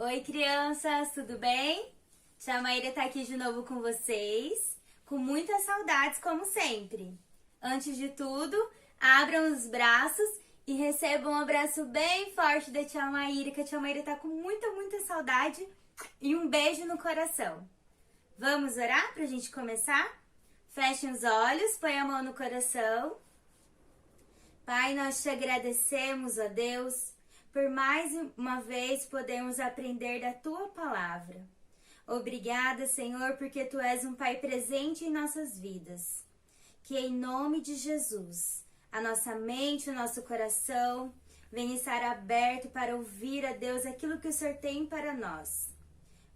Oi, crianças, tudo bem? Tia Maíra tá aqui de novo com vocês, com muitas saudades, como sempre. Antes de tudo, abram os braços e recebam um abraço bem forte da Tia Maíra, que a Tia Maíra tá com muita saudade, e um beijo no coração. Vamos orar pra gente começar? Fechem os olhos, põe a mão no coração. Pai, nós te agradecemos, ó Deus, por mais uma vez podermos aprender da Tua Palavra. Obrigada, Senhor, porque Tu és um Pai presente em nossas vidas. Que em nome de Jesus, a nossa mente, o nosso coração, venha estar aberto para ouvir, a Deus, aquilo que o Senhor tem para nós.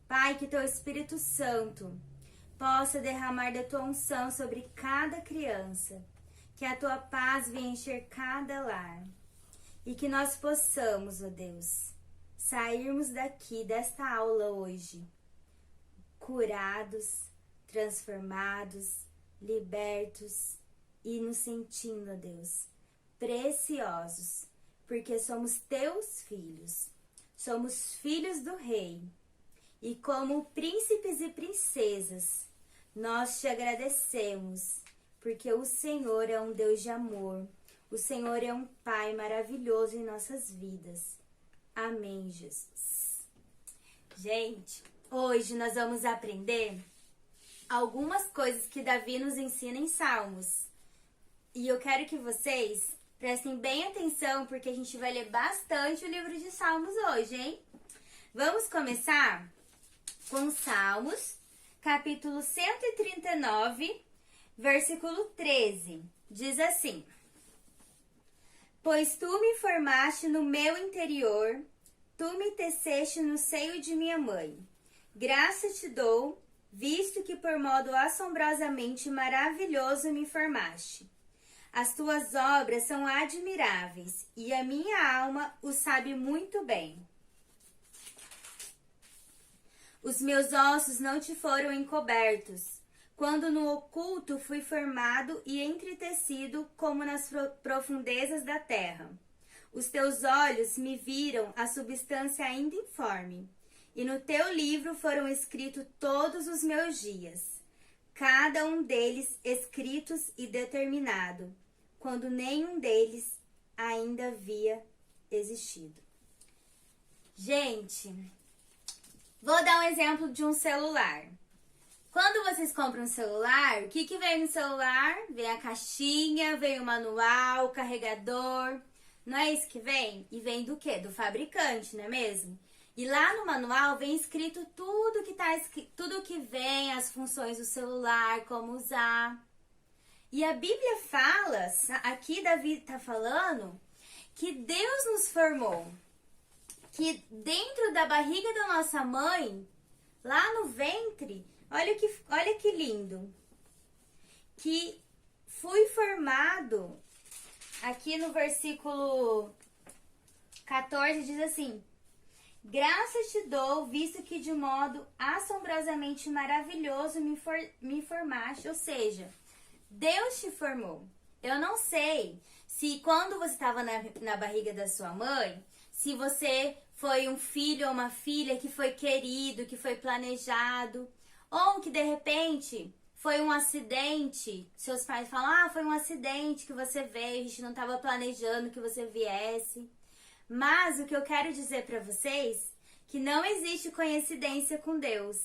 Pai, que Teu Espírito Santo possa derramar da Tua unção sobre cada criança. Que a Tua paz venha encher cada lar. E que nós possamos, ó Deus, sairmos daqui desta aula hoje curados, transformados, libertos e nos sentindo, ó Deus, preciosos, porque somos Teus filhos, somos filhos do Rei. E como príncipes e princesas, nós te agradecemos, porque o Senhor é um Deus de amor. O Senhor é um Pai maravilhoso em nossas vidas. Amém, Jesus. Gente, hoje nós vamos aprender algumas coisas que Davi nos ensina em Salmos. E eu quero que vocês prestem bem atenção, porque a gente vai ler bastante o livro de Salmos hoje, hein? Vamos começar com Salmos, capítulo 139, versículo 13. Diz assim: Pois tu me formaste no meu interior, tu me teceste no seio de minha mãe. Graça te dou, visto que por modo assombrosamente maravilhoso me formaste. As tuas obras são admiráveis, e a minha alma o sabe muito bem. Os meus ossos não te foram encobertos, quando no oculto fui formado e entretecido como nas profundezas da terra. Os teus olhos me viram a substância ainda informe, e no teu livro foram escritos todos os meus dias, cada um deles escritos e determinado, quando nenhum deles ainda havia existido. Gente, vou dar um exemplo de um celular. Quando vocês compram um celular, o que vem no celular? Vem a caixinha, vem o manual, o carregador. Não é isso que vem? E vem do quê? Do fabricante, não é mesmo? E lá no manual vem escrito tudo que tá escrito, tudo que vem, as funções do celular, como usar. E a Bíblia fala, aqui Davi está falando, que Deus nos formou. Que dentro da barriga da nossa mãe, lá no ventre, olha que lindo, que fui formado, aqui no versículo 14 diz assim: Graças te dou, visto que de modo assombrosamente maravilhoso me formaste, ou seja, Deus te formou. Eu não sei se quando você estava na barriga da sua mãe, se você foi um filho ou uma filha que foi querido, que foi planejado, ou que de repente foi um acidente. Seus pais falam, foi um acidente que você veio, a gente não estava planejando que você viesse. Mas o que eu quero dizer para vocês, que não existe coincidência com Deus.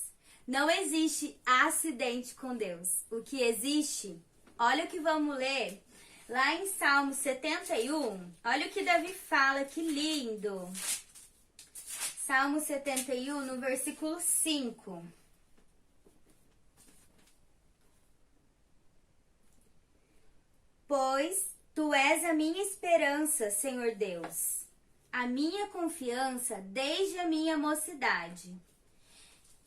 Não existe acidente com Deus. O que existe, olha o que vamos ler lá em Salmo 71. Olha o que Davi fala, que lindo. Salmo 71, no versículo 5. Pois tu és a minha esperança, Senhor Deus, a minha confiança desde a minha mocidade.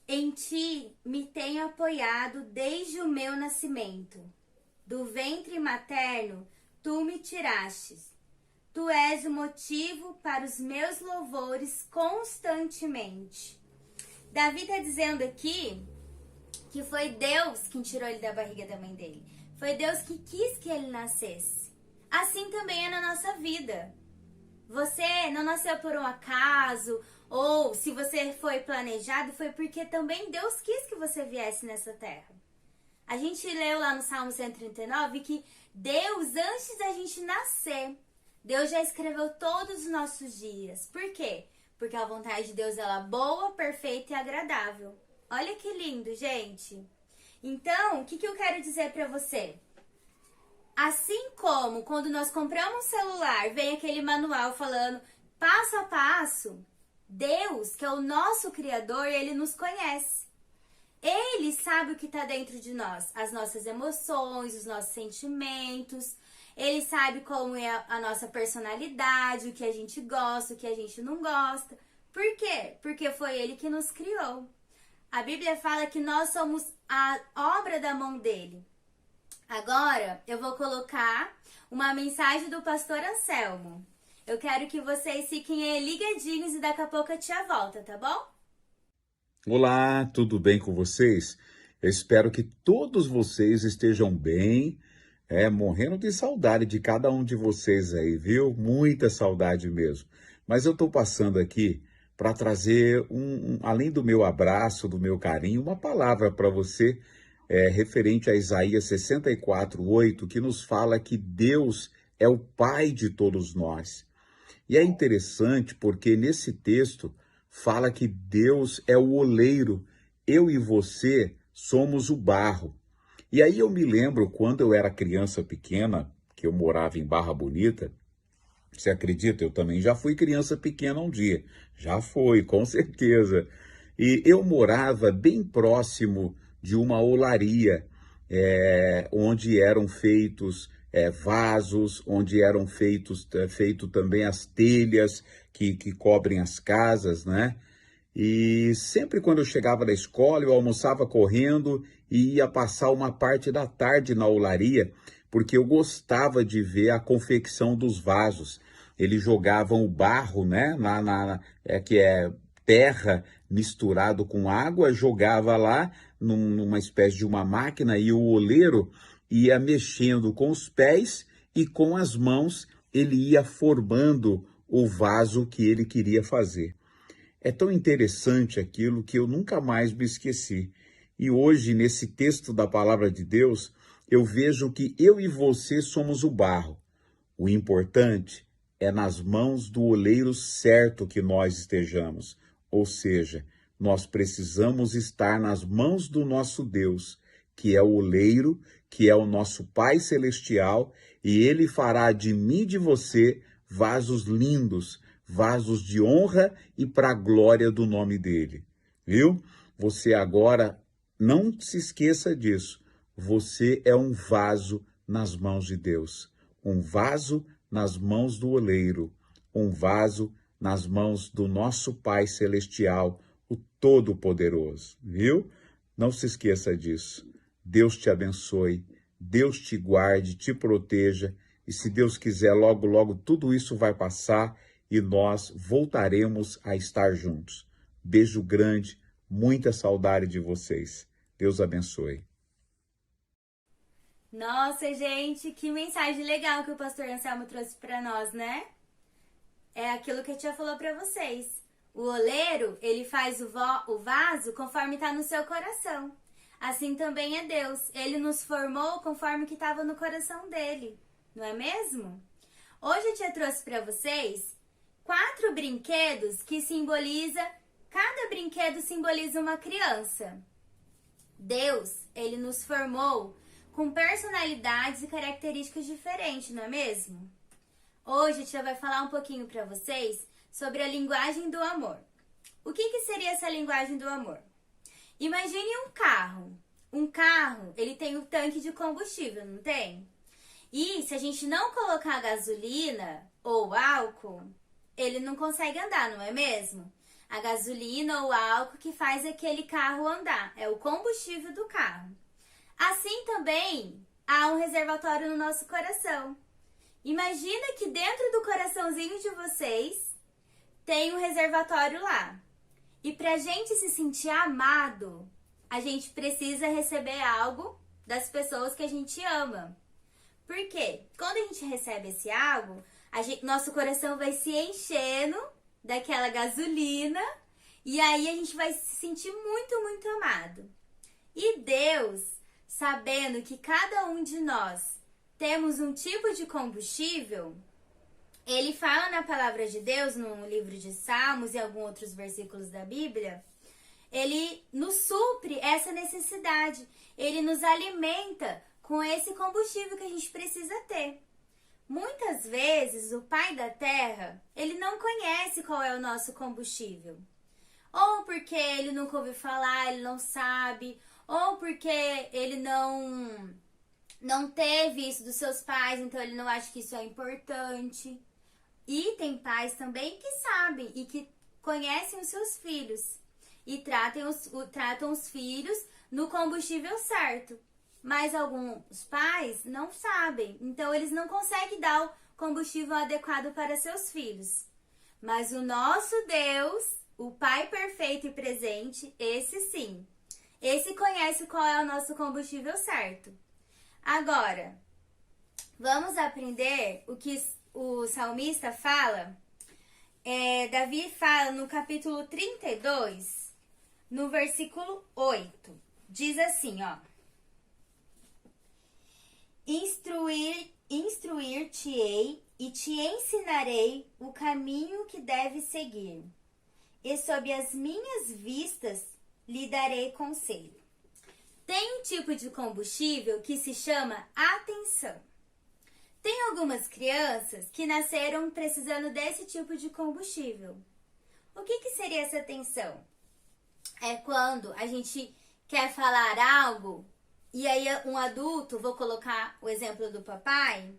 Em ti me tenho apoiado desde o meu nascimento. Do ventre materno tu me tirastes. Tu és o motivo para os meus louvores constantemente. Davi está dizendo aqui que foi Deus quem tirou ele da barriga da mãe dele. Foi Deus que quis que ele nascesse. Assim também é na nossa vida. Você não nasceu por um acaso, Ou se você foi planejado, foi porque também Deus quis que você viesse nessa terra. A gente leu lá no Salmo 139 que Deus, antes da gente nascer, Deus já escreveu todos os nossos dias. Por quê? Porque a vontade de Deus ela é boa, perfeita e agradável. Olha que lindo, gente. Então, o que eu quero dizer pra você? Assim como quando nós compramos um celular, vem aquele manual falando passo a passo, Deus, que é o nosso Criador, ele nos conhece. Ele sabe o que está dentro de nós, as nossas emoções, os nossos sentimentos. Ele sabe como é a nossa personalidade, o que a gente gosta, o que a gente não gosta. Por quê? Porque foi ele que nos criou. A Bíblia fala que nós somos a obra da mão dele. Agora, eu vou colocar uma mensagem do pastor Anselmo. Eu quero que vocês fiquem aí ligadinhos e daqui a pouco a tia volta, tá bom? Olá, tudo bem com vocês? Eu espero que todos vocês estejam bem, morrendo de saudade de cada um de vocês aí, viu? Muita saudade mesmo. Mas eu estou passando aqui para trazer, além do meu abraço, do meu carinho, uma palavra para você, referente a Isaías 64:8, que nos fala que Deus é o Pai de todos nós. E é interessante porque nesse texto fala que Deus é o oleiro, eu e você somos o barro. E aí eu me lembro quando eu era criança pequena, que eu morava em Barra Bonita. Você acredita? Eu também já fui criança pequena um dia. Já foi, com certeza. E eu morava bem próximo de uma olaria, onde eram feitos vasos, onde eram feito também as telhas que cobrem as casas, né? E sempre quando eu chegava da escola, eu almoçava correndo e ia passar uma parte da tarde na olaria, porque eu gostava de ver a confecção dos vasos. Eles jogavam o barro, né, que é terra misturado com água, jogava lá numa espécie de uma máquina e o oleiro ia mexendo com os pés e com as mãos ele ia formando o vaso que ele queria fazer. É tão interessante aquilo que eu nunca mais me esqueci. E hoje, nesse texto da palavra de Deus, eu vejo que eu e você somos o barro. O importante é nas mãos do oleiro certo que nós estejamos. Ou seja, nós precisamos estar nas mãos do nosso Deus, que é o oleiro, que é o nosso Pai Celestial, e Ele fará de mim e de você vasos lindos, vasos de honra e para a glória do nome dele. Viu? Você agora, não se esqueça disso. Você é um vaso nas mãos de Deus. Um vaso nas mãos do oleiro. Um vaso nas mãos do nosso Pai Celestial, o Todo-Poderoso. Viu? Não se esqueça disso. Deus te abençoe. Deus te guarde, te proteja. E se Deus quiser, logo, logo, tudo isso vai passar e nós voltaremos a estar juntos. Beijo grande, muita saudade de vocês. Deus abençoe. Nossa, gente, que mensagem legal que o pastor Anselmo trouxe para nós, né? É aquilo que a tia falou para vocês. O oleiro, ele faz o vaso conforme está no seu coração. Assim também é Deus. Ele nos formou conforme que estava no coração dele. Não é mesmo? Hoje a tia trouxe para vocês 4 brinquedos que cada brinquedo simboliza uma criança. Deus, ele nos formou com personalidades e características diferentes, não é mesmo? Hoje a tia vai falar um pouquinho para vocês sobre a linguagem do amor. O que seria essa linguagem do amor? Imagine um carro. Um carro, ele tem um tanque de combustível, não tem? E se a gente não colocar gasolina ou álcool, ele não consegue andar, não é mesmo? A gasolina ou o álcool que faz aquele carro andar, é o combustível do carro. Assim também há um reservatório no nosso coração. Imagina que dentro do coraçãozinho de vocês tem um reservatório lá. E pra gente se sentir amado, a gente precisa receber algo das pessoas que a gente ama. Por quê? Quando a gente recebe esse algo, nosso coração vai se enchendo daquela gasolina e aí a gente vai se sentir muito, muito amado. E Deus, sabendo que cada um de nós temos um tipo de combustível, ele fala na palavra de Deus, no livro de Salmos e alguns outros versículos da Bíblia, ele nos supre essa necessidade, ele nos alimenta com esse combustível que a gente precisa ter. Muitas vezes o Pai da Terra, ele não conhece qual é o nosso combustível. Ou porque ele nunca ouviu falar, ele não sabe, ou porque ele não teve isso dos seus pais, então ele não acha que isso é importante. E tem pais também que sabem e que conhecem os seus filhos e tratam os filhos no combustível certo. Mas alguns pais não sabem, então eles não conseguem dar o combustível adequado para seus filhos. Mas o nosso Deus, o Pai perfeito e presente, esse sim, esse conhece qual é o nosso combustível certo. Agora, vamos aprender o que o salmista fala. Davi fala no capítulo 32, no versículo 8. Diz assim, ó. Instruir-te-ei e te ensinarei o caminho que deves seguir, e sob as minhas vistas lhe darei conselho. Tem um tipo de combustível que se chama atenção. Tem algumas crianças que nasceram precisando desse tipo de combustível. O que seria essa atenção? É quando a gente quer falar algo e aí um adulto, vou colocar o exemplo do papai,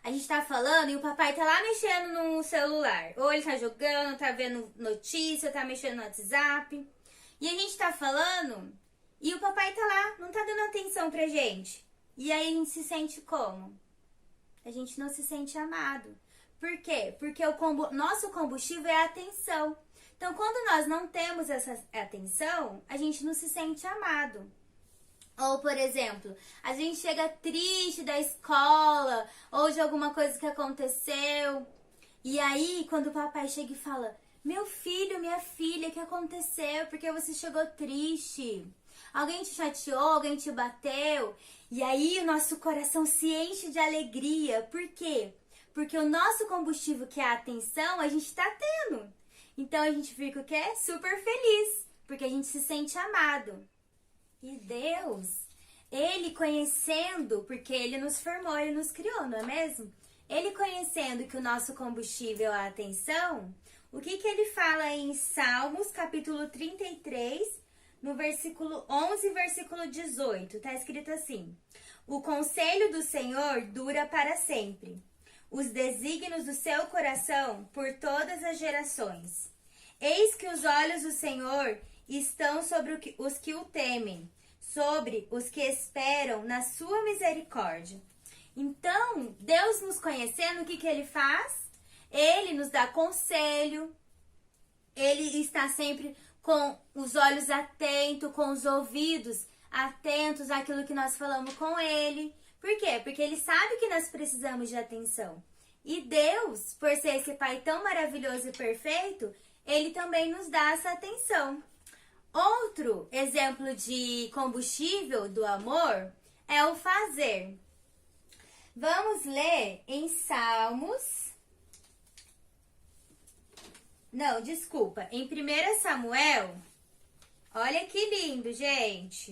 a gente tá falando e o papai tá lá mexendo no celular. Ou ele tá jogando, tá vendo notícia, tá mexendo no WhatsApp. E a gente tá falando e o papai tá lá, não tá dando atenção pra gente. E aí a gente se sente como? A gente não se sente amado. Por quê? Porque nosso combustível é a atenção. Então, quando nós não temos essa atenção, a gente não se sente amado. Ou, por exemplo, a gente chega triste da escola ou de alguma coisa que aconteceu. E aí, quando o papai chega e fala, meu filho, minha filha, o que aconteceu? Por que você chegou triste? Alguém te chateou? Alguém te bateu? E aí, o nosso coração se enche de alegria. Por quê? Porque o nosso combustível, que é a atenção, a gente tá tendo. Então, a gente fica o quê? Super feliz. Porque a gente se sente amado. E Deus, Ele conhecendo, porque Ele nos formou, Ele nos criou, não é mesmo? Ele conhecendo que o nosso combustível é a atenção, o que Ele fala em Salmos, capítulo 33, no versículo 11 e versículo 18, tá escrito assim: o conselho do Senhor dura para sempre, os desígnios do seu coração por todas as gerações. Eis que os olhos do Senhor estão sobre os que o temem, sobre os que esperam na sua misericórdia. Então, Deus nos conhecendo, o que Ele faz? Ele nos dá conselho, Ele está sempre com os olhos atentos, com os ouvidos atentos àquilo que nós falamos com Ele. Por quê? Porque Ele sabe que nós precisamos de atenção. E Deus, por ser esse Pai tão maravilhoso e perfeito, Ele também nos dá essa atenção. Outro exemplo de combustível do amor é o fazer. Vamos ler em Salmos. Não, desculpa. Em 1 Samuel. Olha que lindo, gente.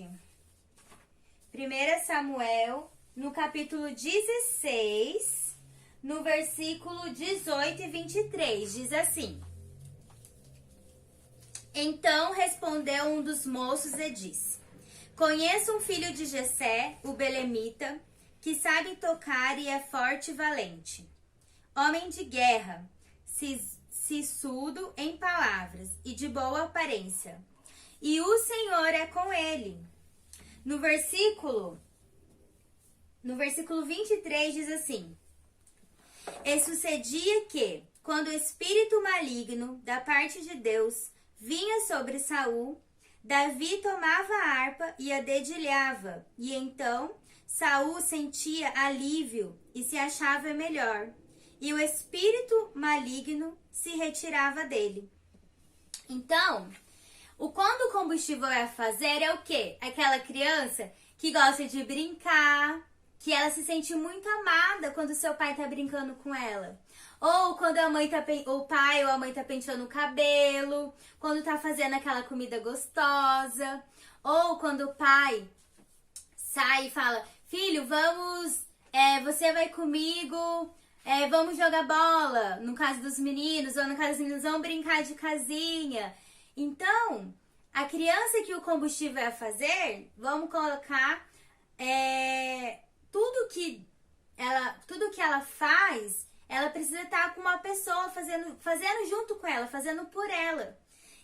1 Samuel, no capítulo 16, no versículo 18 e 23, diz assim: então respondeu um dos moços e disse: conheço um filho de Jessé, o belemita, que sabe tocar e é forte e valente. Homem de guerra, sisudo em palavras e de boa aparência. E o Senhor é com ele. No versículo 23 diz assim: e sucedia que, quando o espírito maligno da parte de Deus vinha sobre Saul, Davi tomava a harpa e a dedilhava, e então Saul sentia alívio e se achava melhor, e o espírito maligno se retirava dele. Então, quando o combustível é fazer é o quê? Aquela criança que gosta de brincar, que ela se sente muito amada quando seu pai tá brincando com ela. Ou quando o pai ou a mãe tá penteando o cabelo, quando tá fazendo aquela comida gostosa, ou quando o pai sai e fala, filho, vamos, você vai comigo, vamos jogar bola, no caso dos meninos, ou no caso dos meninos, vamos brincar de casinha. Então, a criança que o combustível é fazer, vamos colocar tudo que ela faz, ela precisa estar com uma pessoa fazendo junto com ela, fazendo por ela.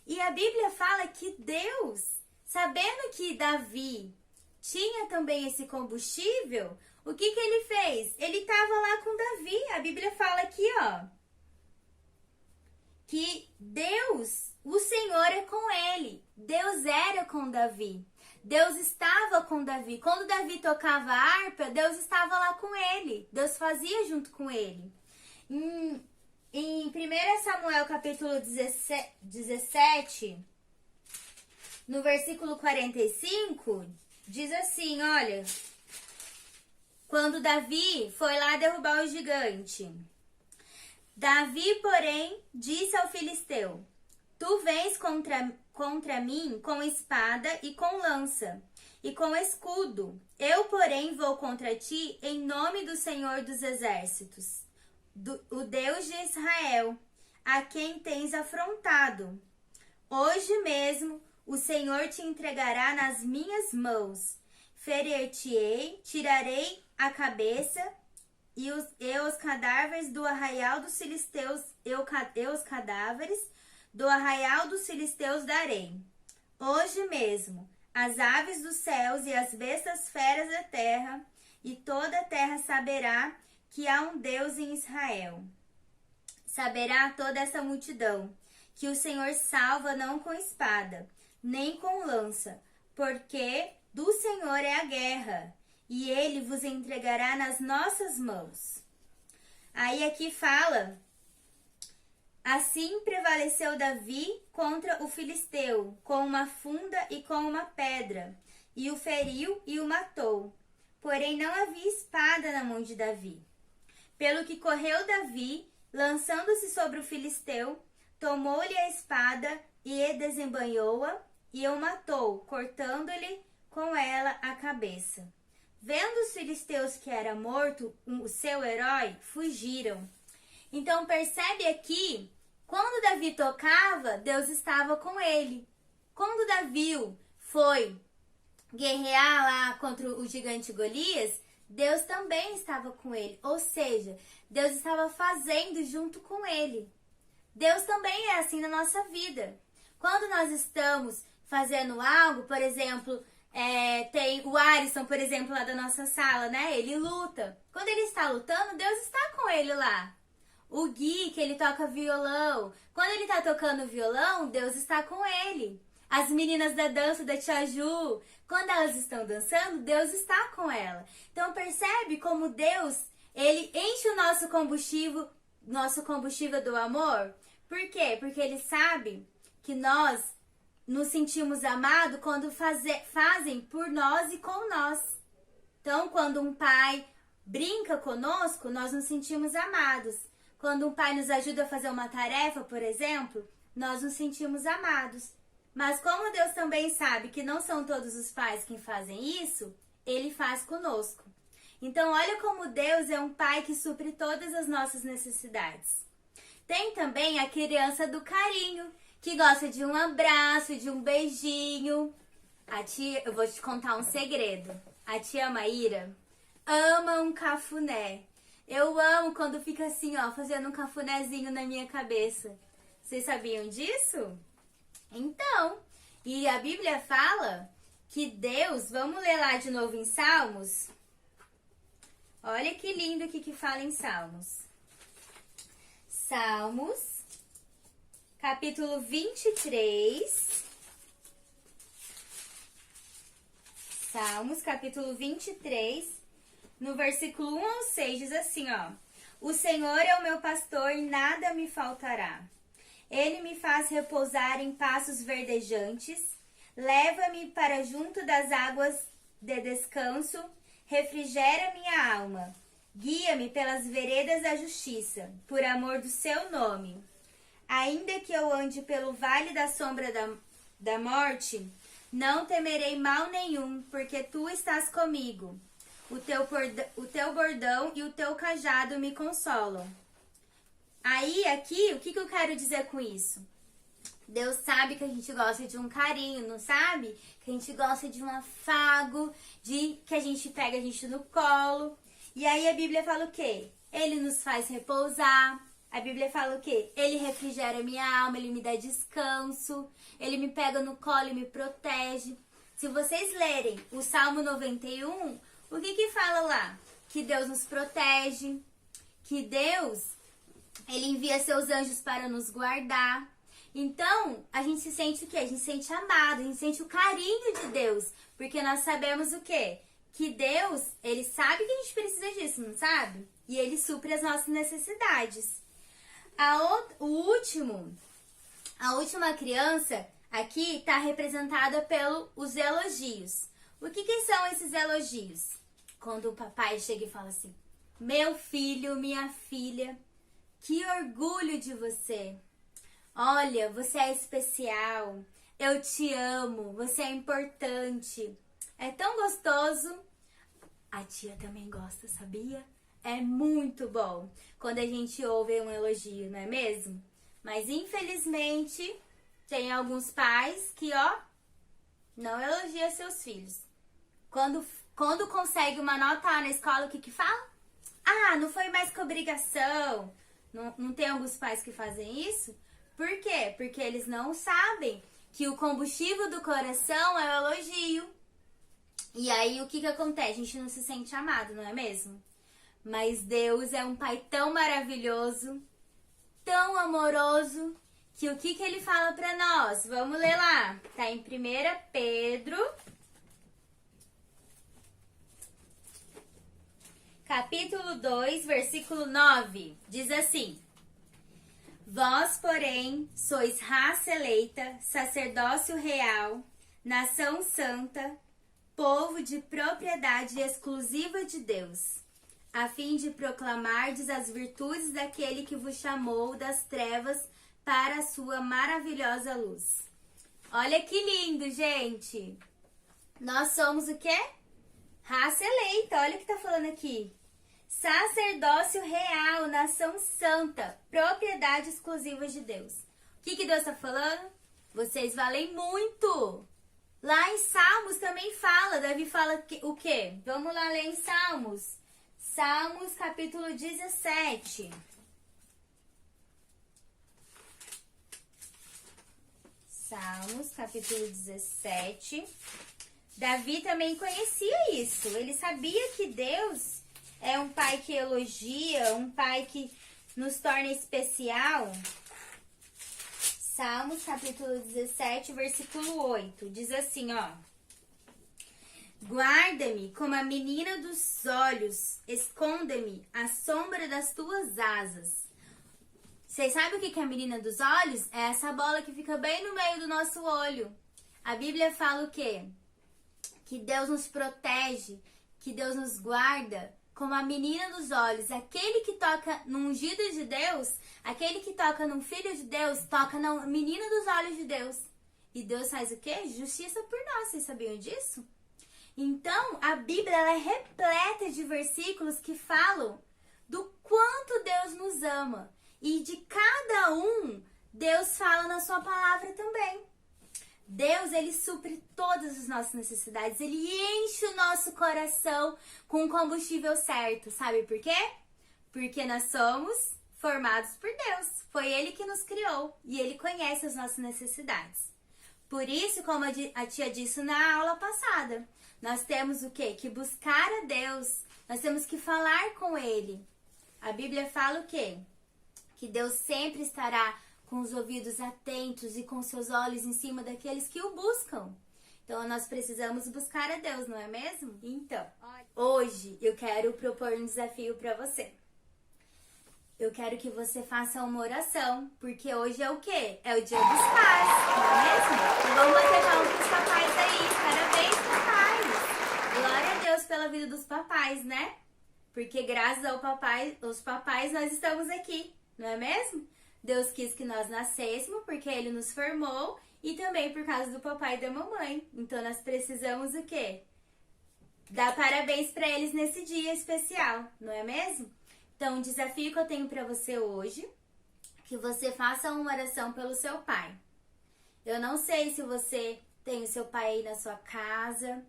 E a Bíblia fala que Deus, sabendo que Davi tinha também esse combustível, o que ele fez? Ele estava lá com Davi. A Bíblia fala aqui, ó, que Deus, o Senhor é com ele. Deus era com Davi. Deus estava com Davi. Quando Davi tocava a harpa, Deus estava lá com ele. Deus fazia junto com ele. Em 1 Samuel capítulo 17, no versículo 45, diz assim, olha, quando Davi foi lá derrubar o gigante, Davi, porém, disse ao filisteu, tu vens contra mim com espada e com lança, e com escudo. Eu, porém, vou contra ti em nome do Senhor dos Exércitos, o Deus de Israel, a quem tens afrontado. Hoje mesmo o Senhor te entregará nas minhas mãos. Ferir-te-ei, tirarei a cabeça e os cadáveres do arraial dos filisteus, os cadáveres do arraial dos filisteus darei. Hoje mesmo, as aves dos céus e as bestas feras da terra, e toda a terra saberá que há um Deus em Israel. Saberá toda essa multidão, que o Senhor salva não com espada, nem com lança, porque do Senhor é a guerra, e ele vos entregará nas nossas mãos. Aí aqui fala, assim prevaleceu Davi contra o filisteu, com uma funda e com uma pedra, e o feriu e o matou. Porém não havia espada na mão de Davi. Pelo que correu Davi, lançando-se sobre o filisteu, tomou-lhe a espada e desembanhou-a, e o matou, cortando-lhe com ela a cabeça. Vendo os filisteus que era morto o seu herói, fugiram. Então percebe aqui, quando Davi tocava, Deus estava com ele. Quando Davi foi guerrear lá contra o gigante Golias, Deus também estava com ele. Ou seja, Deus estava fazendo junto com ele. Deus também é assim na nossa vida. Quando nós estamos fazendo algo, por exemplo, tem o Alisson, por exemplo, lá da nossa sala, né? Ele luta. Quando ele está lutando, Deus está com ele lá. O Gui, que ele toca violão. Quando ele está tocando violão, Deus está com ele. As meninas da dança da Tia Ju, quando elas estão dançando, Deus está com ela. Então percebe como Deus, ele enche o nosso combustível do amor? Por quê? Porque ele sabe que nós nos sentimos amados quando fazem por nós e com nós. Então, quando um pai brinca conosco, nós nos sentimos amados. Quando um pai nos ajuda a fazer uma tarefa, por exemplo, nós nos sentimos amados. Mas como Deus também sabe que não são todos os pais que fazem isso, ele faz conosco. Então, olha como Deus é um pai que supre todas as nossas necessidades. Tem também a criança do carinho, que gosta de um abraço, de um beijinho. Eu vou te contar um segredo. A tia Maíra ama um cafuné. Eu amo quando fica assim, ó, fazendo um cafunézinho na minha cabeça. Vocês sabiam disso? Então, e a Bíblia fala que Deus, vamos ler lá de novo em Salmos? Olha que lindo o que fala em Salmos. Salmos, capítulo 23. Salmos, capítulo 23, no versículo 1 ao 6, diz assim, ó. O Senhor é o meu pastor e nada me faltará. Ele me faz repousar em pastos verdejantes, leva-me para junto das águas de descanso, refrigera minha alma. Guia-me pelas veredas da justiça, por amor do seu nome. Ainda que eu ande pelo vale da sombra da morte, não temerei mal nenhum, porque tu estás comigo. O teu bordão e o teu cajado me consolam. Aí, aqui, o que eu quero dizer com isso? Deus sabe que a gente gosta de um carinho, não sabe? Que a gente gosta de um afago, de que a gente pega a gente no colo. E aí a Bíblia fala o quê? Ele nos faz repousar. A Bíblia fala o quê? Ele refrigera minha alma, ele me dá descanso, ele me pega no colo e me protege. Se vocês lerem o Salmo 91, o que fala lá? Que Deus nos protege, que Deus, ele envia seus anjos para nos guardar. Então, a gente se sente o quê? A gente se sente amado, a gente sente o carinho de Deus, porque nós sabemos o quê? Que Deus, ele sabe que a gente precisa disso, não sabe? E ele supre as nossas necessidades. A última criança aqui está representada pelos elogios. O que são esses elogios? Quando o papai chega e fala assim: meu filho, minha filha, que orgulho de você. Olha, você é especial, eu te amo, você é importante. É tão gostoso. A tia também gosta, sabia? É muito bom quando a gente ouve um elogio, não é mesmo? Mas infelizmente tem alguns pais que, não elogiam seus filhos. Quando consegue uma nota A na escola, o que fala? Ah, não foi mais que obrigação. Não tem alguns pais que fazem isso? Por quê? Porque eles não sabem que o combustível do coração é o elogio. E aí, o que acontece? A gente não se sente amado, não é mesmo? Mas Deus é um pai tão maravilhoso, tão amoroso, que o que ele fala pra nós? Vamos ler lá. Tá em 1 Pedro, capítulo 2, versículo 9. Diz assim: vós, porém, sois raça eleita, sacerdócio real, nação santa, povo de propriedade exclusiva de Deus, a fim de proclamardes as virtudes daquele que vos chamou das trevas para a sua maravilhosa luz. Olha que lindo, gente! Nós somos o quê? Raça eleita, olha o que tá falando aqui. Sacerdócio real, nação santa, propriedade exclusiva de Deus. O que Deus tá falando? Vocês valem muito! Lá em Salmos também fala, Davi fala o quê? Vamos lá ler em Salmos. Salmos capítulo 17. Salmos capítulo 17. Davi também conhecia isso. Ele sabia que Deus é um pai que elogia, um pai que nos torna especial. Salmos capítulo 17, versículo 8. Diz assim, guarda-me como a menina dos olhos, esconda-me à sombra das tuas asas. Vocês sabem o que é a menina dos olhos? É essa bola que fica bem no meio do nosso olho. A Bíblia fala o quê? Que Deus nos protege, que Deus nos guarda como a menina dos olhos. Aquele que toca no ungido de Deus, aquele que toca no filho de Deus, toca na menina dos olhos de Deus. E Deus faz o quê? Justiça por nós. Vocês sabiam disso? Então, a Bíblia ela é repleta de versículos que falam do quanto Deus nos ama. E de cada um, Deus fala na sua palavra também. Deus, ele supre todas as nossas necessidades. Ele enche o nosso coração com o combustível certo. Sabe por quê? Porque nós somos formados por Deus. Foi Ele que nos criou e Ele conhece as nossas necessidades. Por isso, como a tia disse na aula passada, nós temos o quê? Que buscar a Deus. Nós temos que falar com Ele. A Bíblia fala o quê? Que Deus sempre estará com os ouvidos atentos e com seus olhos em cima daqueles que o buscam. Então, nós precisamos buscar a Deus, não é mesmo? Então, hoje eu quero propor um desafio para você. eu quero que você faça uma oração, porque hoje é o quê? É o Dia dos Pais, não é mesmo? Vamos bater palmas pros papais aí. Parabéns, papais! Glória a Deus pela vida dos papais, né? Porque graças aos papais nós estamos aqui, não é mesmo? Deus quis que nós nascêssemos porque Ele nos formou e também por causa do papai e da mamãe. Então nós precisamos o quê? Dar parabéns para eles nesse dia especial, não é mesmo? Então o desafio que eu tenho para você hoje, que você faça uma oração pelo seu pai. Eu não sei se você tem o seu pai aí na sua casa,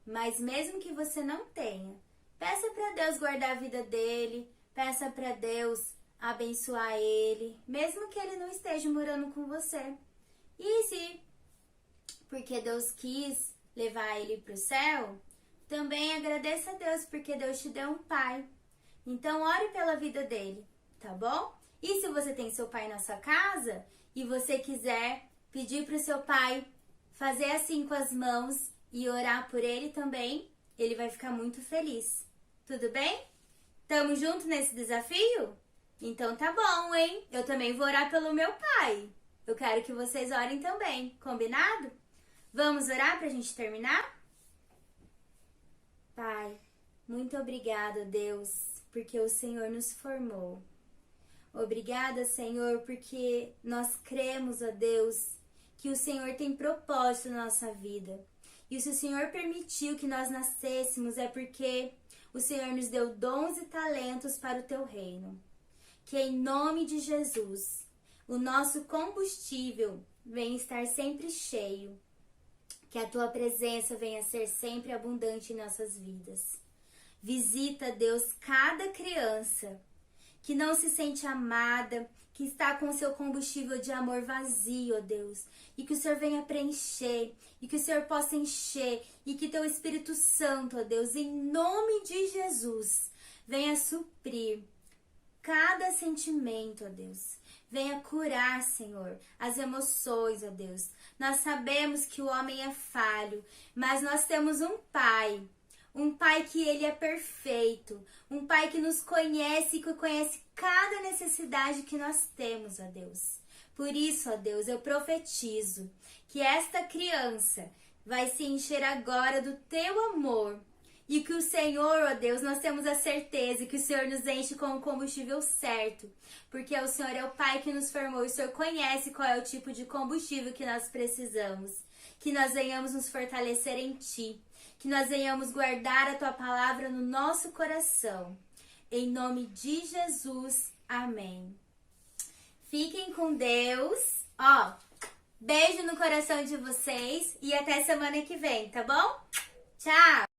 mas mesmo que você não tenha, peça para Deus guardar a vida dele, peça para Deus abençoar ele, mesmo que ele não esteja morando com você. E se, porque Deus quis levar ele para o céu, também agradeça a Deus, porque Deus te deu um pai. Então, ore pela vida dele, tá bom? E se você tem seu pai na sua casa e você quiser pedir para o seu pai fazer assim com as mãos e orar por ele também, ele vai ficar muito feliz. Tudo bem? Tamo junto nesse desafio? Então tá bom, hein? Eu também vou orar pelo meu pai. Eu quero que vocês orem também, combinado? Vamos orar pra gente terminar? Pai, muito obrigada, Deus, porque o Senhor nos formou. Obrigada, Senhor, porque nós cremos, ó Deus, que o Senhor tem propósito na nossa vida. E se o Senhor permitiu que nós nascêssemos, é porque o Senhor nos deu dons e talentos para o teu reino. Que em nome de Jesus, o nosso combustível venha estar sempre cheio. Que a tua presença venha ser sempre abundante em nossas vidas. Visita, Deus, cada criança que não se sente amada, que está com o seu combustível de amor vazio, ó Deus. E que o Senhor venha preencher, e que o Senhor possa encher, e que teu Espírito Santo, ó Deus, em nome de Jesus, venha suprir cada sentimento, ó Deus. Venha curar, Senhor, as emoções, ó Deus. Nós sabemos que o homem é falho, mas nós temos um Pai que Ele é perfeito, um Pai que nos conhece e que conhece cada necessidade que nós temos, ó Deus. Por isso, ó Deus, eu profetizo que esta criança vai se encher agora do teu amor. E que o Senhor, ó Deus, nós temos a certeza que o Senhor nos enche com o combustível certo. Porque o Senhor é o Pai que nos formou e o Senhor conhece qual é o tipo de combustível que nós precisamos. Que nós venhamos nos fortalecer em Ti. Que nós venhamos guardar a Tua palavra no nosso coração. Em nome de Jesus, amém. Fiquem com Deus. Ó, beijo no coração de vocês e até semana que vem, tá bom? Tchau!